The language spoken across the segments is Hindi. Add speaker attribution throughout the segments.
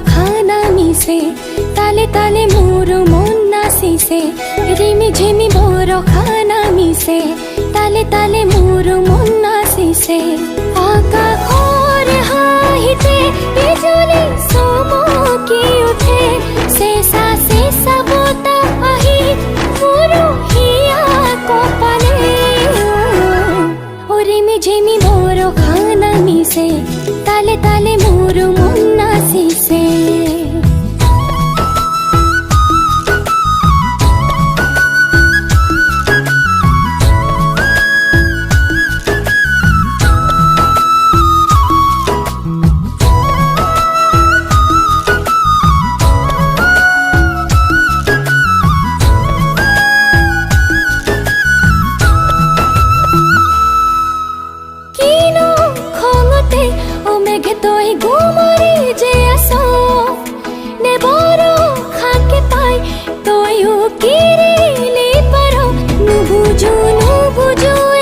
Speaker 1: खाना मिसे ताले ताले मोर मन नाचिसे रिमी झिमी बर खाना मिसे ताले ताले मोर मन नाचिसे आकाशर हाहिते बिजुली चमकी उठे शेषा शेषा बताह आहि मोर हिया कपाले रिमी झिमी बर खाना मिसे ताले ताले मोर मन नाचिसे तोय गुमरी जे आसो ने बरो खाके पाई तोय किरिले पारो नुबुजु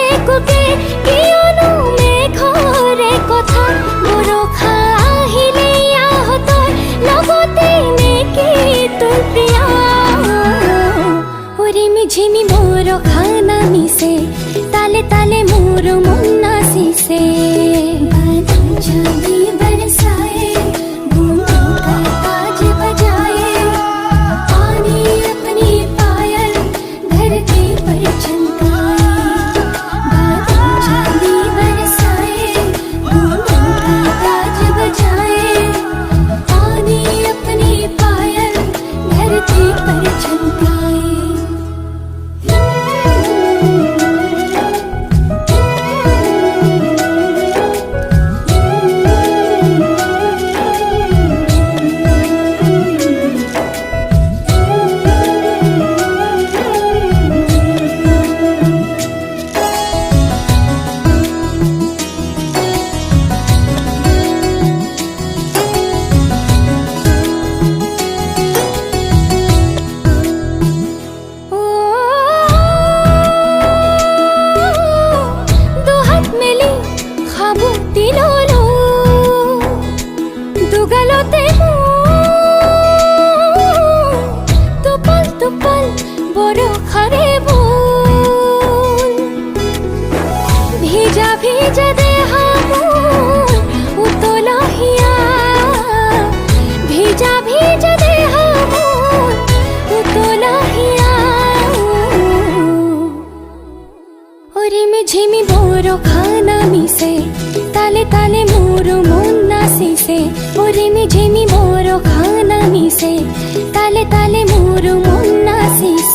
Speaker 1: एकुके कियनु मेघरे कथा बरो खाहिले आह तोय लगते नेकी तोय प्रिया रिमी झिमी मोर खाना मिसे ताले ताले मोर मन नाचिसे चांदी बरसाए बूंदों का ताज बजाए पानी अपनी पायल धरती पर चमकाए बादल चांदी बरसाए बूंदों का ताज बजाए पानी अपनी पायल धरती पर चमकाए भेजा देहा मोर उतोला हिया भेजा देहा मोर उतोला हिया रिमी झिमी बर खाना मिसे ताले ताले मोर मन नाचिसे रिमी झिमी बर खाना मिसे ताले ताले मोर मन नाचिसे